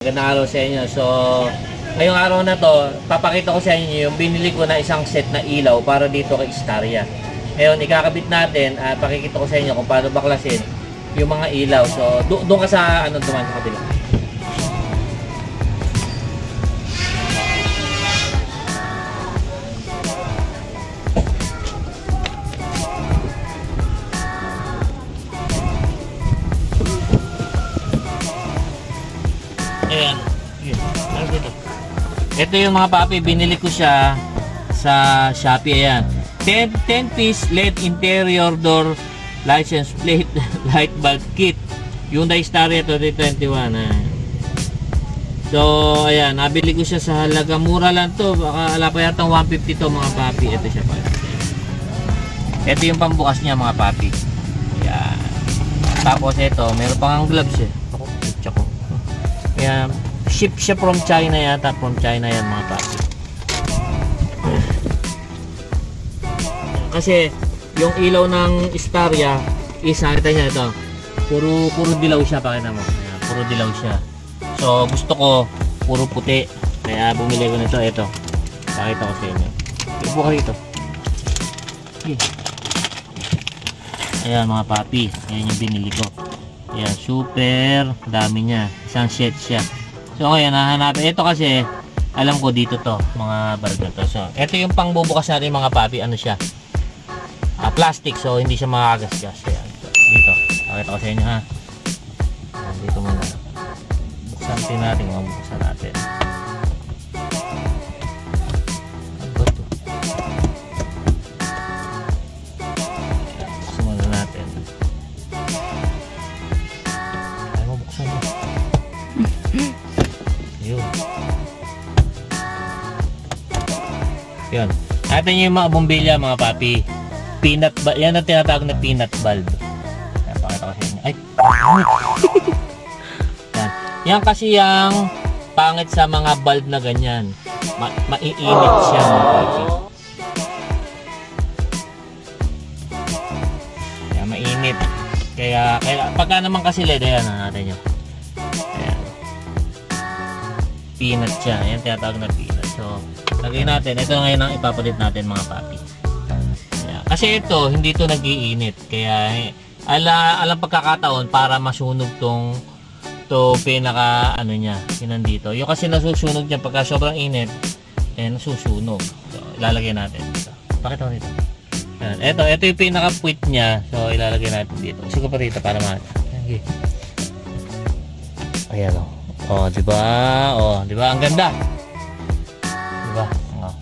Magandang araw sa inyo. So, ngayong araw na to, papakita ko sa inyo yung binili ko na isang set na ilaw para dito kay Starya. Ngayon, ikakabit natin at pakikita ko sa inyo kung paano baklasin yung mga ilaw. So, doon ka sa anong duman sa kabila. Ayan. Ito yung mga papi, binili ko siya sa Shopee. Ayan. 10 piece LED interior door license plate light bulb kit. Hyundai Starya 2021. So, ayan. Nabili ko siya sa halaga mura lang to. Baka ala pa yatang 150 to mga papi. Ito siya pa. Ito yung pambukas niya mga papi. Ayan. Tapos ito, meron pang gloves eh. Ako. Ayan. Ship siya from China yata. From China yan mga papi. Kasi yung ilaw ng Starya is nakita niya ito. Puro dilaw siya, pakita mo. Ayan, puro dilaw siya. So gusto ko puro puti. Kaya bumili ko nito. Ito. Pakita ko sa inyo. Ibo ka rito. Okay. Ayan mga papi. Ayan yung binili ko. Ayan, super dami niya. Isang set siya. So ngayon, nahanapin. Ito kasi, alam ko dito to, mga bulb na to. So, ito yung pangbubukas natin mga papi. Ano siya? Plastic. So, hindi siya makagasgas. Ayan. So, dito. Pakita ko sa inyo ha. Ayan, dito muna. Buksan natin. Buksan natin. Ano ba ito? Buksan muna natin. Ayaw mo buksan mo. Yun. Yun. Natin yung mga bombilya mga papi. Peanut bulb. Yan ang tinatawag na peanut bulb. Yan, pakita ko sa inyo. Ay! Yan. Yan kasi yung pangit sa mga bulb na ganyan. Maiinit siya mga papi. Yan, mainit. Kaya pagka naman kasi LED, ayan natin yun. Peanut siya. Ayan, tinatawag na peanut. So, lagay natin. Ito ngayon ang ipapalit natin mga papi. Ayan. Kasi ito, hindi ito nag-iinit. Kaya, alam pagkakataon para masunog to pinaka, ano niya, yun nandito. Yung kasi nasusunog niya pagka sobrang init, nasusunog. So, ilalagay natin dito. Pakita ko dito. Ayan. Ito yung pinaka puwit niya. So, ilalagay natin dito. Sige pa dito para okay. Ayan o. Oh, di ba? Oh, di ba? Ang ganda. Di ba? Oh.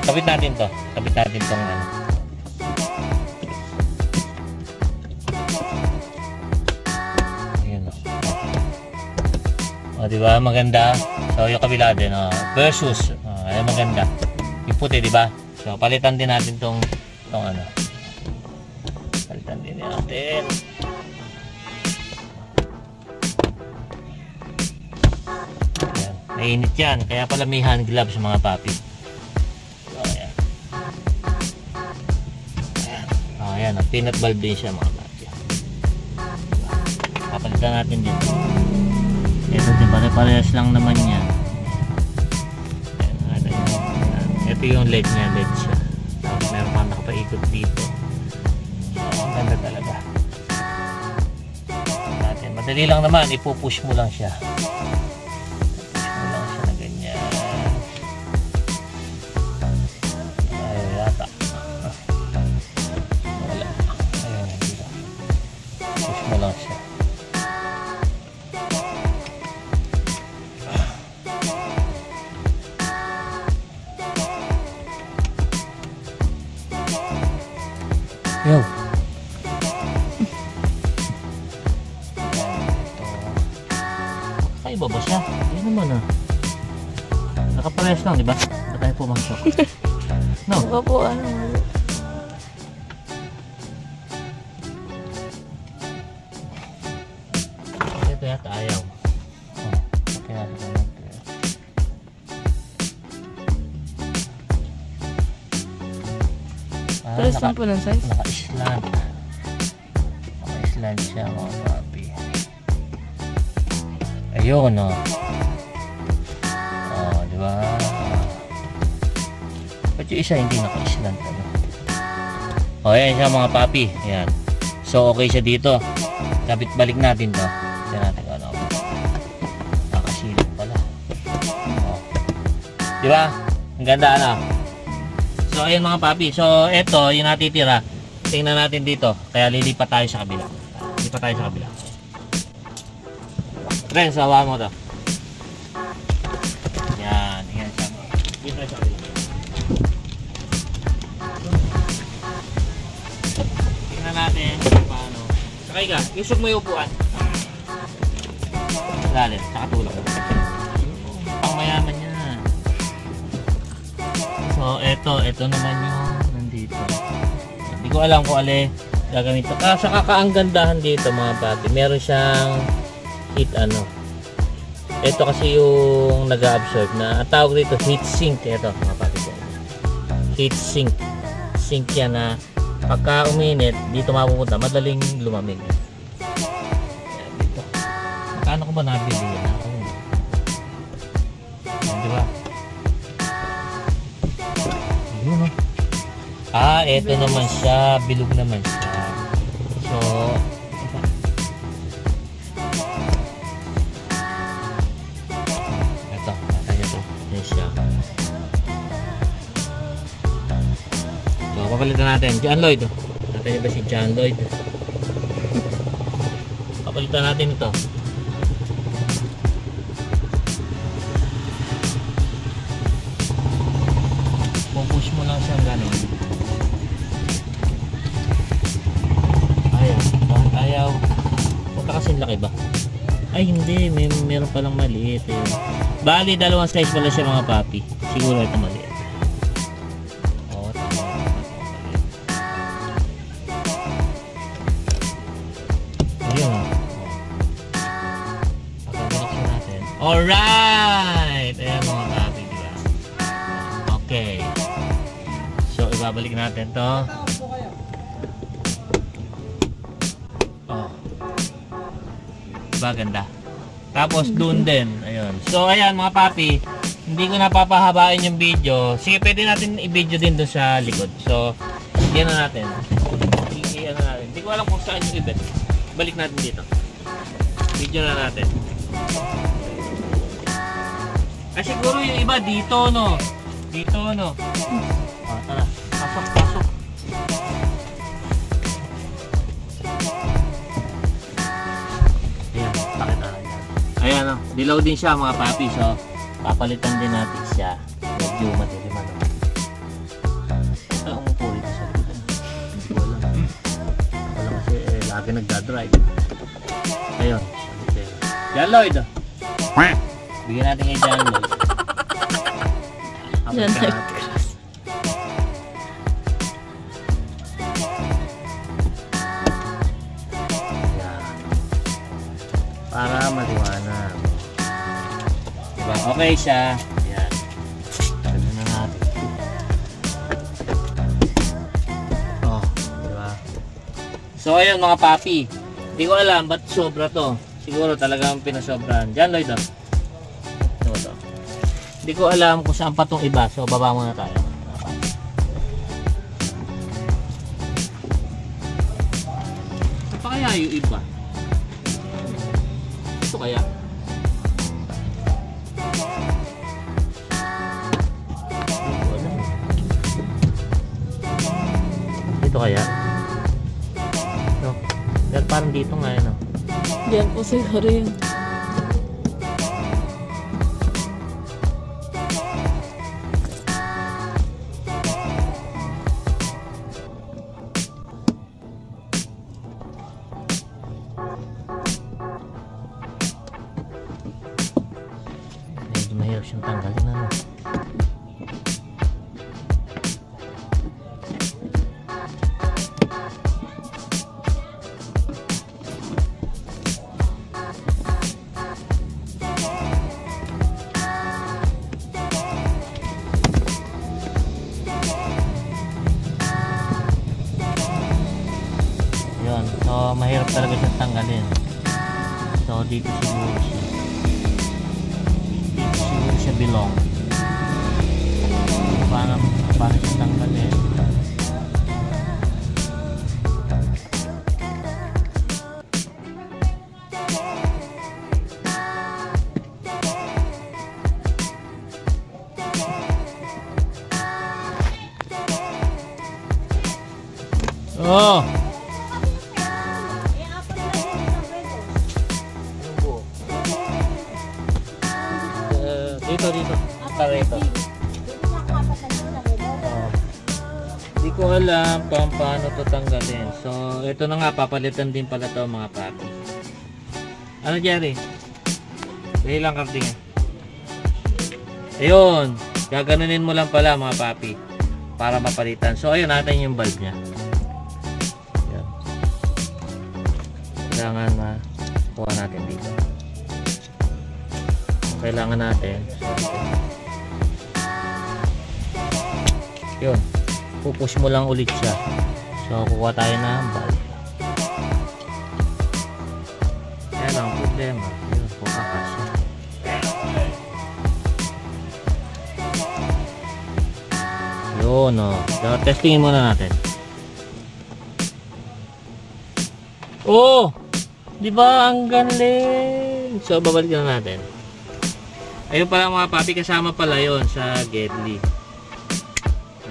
Kapit natin 'to. Kapit natin 'tong ano. Ayun oh. Oh, di ba? Maganda. So, yung kabila din oh. Versus. Oh, ay maganda. Yung puti, di ba? So, palitan din natin 'tong ano. Palitan din natin. Mainit yan, kaya palamihan gloves mga papi. So, ayan. Ayan, peanut bulb din siya mga papi. Papalitan natin din. Ito din, pare-parehas lang naman yan. Ayan, ito yung LED niya, LED siya. Tapos meron pang nakapaikot dito. So, ang ganda talaga. Madali lang naman, ipupush mo lang siya. Yo. Ay, baba siya. Hindi naman ah. Nakaparehas lang, di ba? Ba't tayo pumasok? No? Baka po ano. Ito yata ayaw. Kaya ito. Pares lang po ng size? Naka-island. Naka-island siya mga papi. Ayun, oh. Oh, di ba? Ba't yung isa hindi naka-islant, ano? O, ayan siya mga papi. Ayan. So, okay siya dito. Kapit balik natin to. Tignan natin ano. Nakasilip pala. O. Diba? Ang ganda, ano? So, ayan mga papi. So, eto, yung natitira. Tingnan natin dito. Kaya lilipat tayo sa kabila. Lilipat tayo sa kabila. Ren, sawa mo to. Yan. Yan siya. Dito tayo sa kabila. Natin paano. Sakay ka, isog mo yung upuan. Lalim, saka tulak. Pang mayaman niya. So, eto naman yung nandito. Hindi ko alam kung alin gagamit ito. Saka ang gandahan dito mga papi. Meron siyang heat ano. Ito kasi yung nag-absorb na. Ang tawag dito heat sink. Ito mga papi. Heat sink. Sink yan na pagka uminit, dito mapupunta, madaling lumamig. Ayan, dito. Magkano ko ba nabili yan? Ayan, diba? Ayun, oh. Ah, eto naman siya. Bilog naman siya. So, eto. Ayan ito. Ayan siya. So, papalitan natin. John Lloyd. Natin niyo ba si John Lloyd? Papalitan natin ito. Pupush mo lang siyang gano'n. Ayaw. Bakit ayaw? Punta kasing laki ba? Ay hindi. Meron palang maliit. Ayun. Bali, dalawang size pala siya mga papi. Siguro ito maliit. Alright! Ayan mga papi, diba? Okay. So, ibabalik natin to. Oh. Diba ganda? Tapos, dun din. Ayun. So, ayan mga papi. Hindi ko napapahabain yung video. Sige, pwede natin i-video din dun sa likod. So, yan na natin. Ano natin. Hindi ko alam kung saan yung event. Balik natin dito. Video na natin. Ah, siguro yung iba dito, no? Dito, no? Ah, tara. Pasok, pasok. Ayan, pakita na yan. Ayan, no? Dilaw din siya, mga papi. So, papalitan din natin siya. Medyo matiliman, no? Ito ang upo rito sa likod. Hindi ko alam. Wala kasi, lagi nagdadrive. Ayun. Yan, Lloyd. Bigyan natin kay John Lloyd. John Lloyd Cross. Yan. Para maliwanag. Diba? Okay siya. Yan. Gano'n na natin. Oh, diba? So, ayun mga papi. Hindi ko alam ba't sobra to. Siguro talagang pinasobrahan. John Lloyd, oh. Hindi ko alam kung saan pa itong iba. So, baba muna tayo. Saan pa kaya yung iba? Ito kaya? Hindi ko alam. Dito kaya? Ito. Dahil parang dito nga yun. Diyan po siguro yun. Mahirap siyang tanggalin na. Yun. So, mahirap talaga siyang tanggalin. So, dito siguro siya. siya belong. Paano siya tanggalin? Oh! Dito. Pareto. Hindi ko alam paano to tanggalin. So, ito na nga, papalitan din pala to mga papi. Ano, Jerry? Dahil lang karting. Ayun. Gaganunin mo lang pala mga papi para mapalitan. So, ayun natin yung bulb niya. Ayan. Kailangan kuha natin dito. Kailangan natin yun, pupush mo lang ulit siya. So kukuha tayo ng bulb. Yan ang problema, yun, kuha ka siya. Yun o, so, testingin muna natin. Oh, di ba ang galing? So babalik na natin. Ayun pala mga papi, kasama pala yon sa Gedli.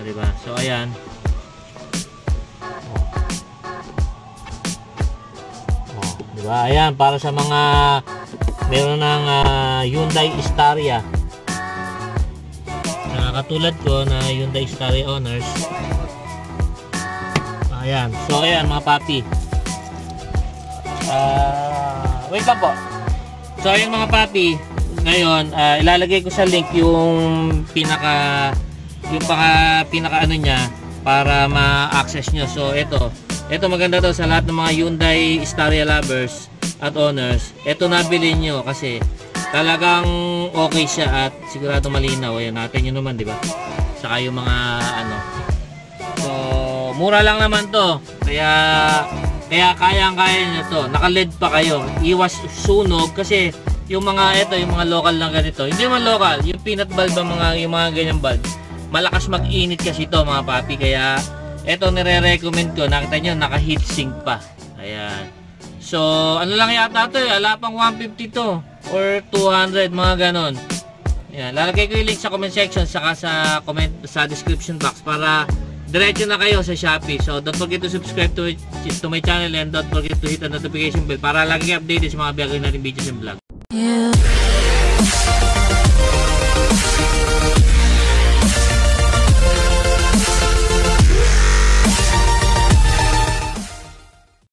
Diba? So ayan. Diba? Ayan, para sa mga meron ng Hyundai Staria. Katulad ko na Hyundai Staria owners. Ayan. So ayan mga papi. Wait lang po. So ayan mga papi. Ngayon, ilalagay ko sa link yung pinaka ano niya para ma-access nyo. So ito maganda to sa lahat ng mga Hyundai Staria lovers at owners. Ito nabili nyo kasi talagang okay siya at sigurado malinaw. Ayan, natin yun naman, di ba? Saka yung mga ano. So mura lang naman to. Kaya kayang-kaya nyo to. Naka-LED pa kayo. Iwas sunog kasi yung mga local lang ganito. Hindi man local, yung peanut bulb yung mga ganyang bulb. Malakas mag-init kasi ito mga papi, kaya ito nire-recommend ko. Nakita nyo, naka heatsink pa. Ayan. So, ano lang yata ito, ala pang 150 to or 200, mga ganon. Ayan, lalagay ko yung link sa comment section saka sa description box para diretso na kayo sa Shopee. So, don't forget to subscribe to my channel and don't forget to hit the notification bell para lagi updated sa mga bago natin videos and vlog.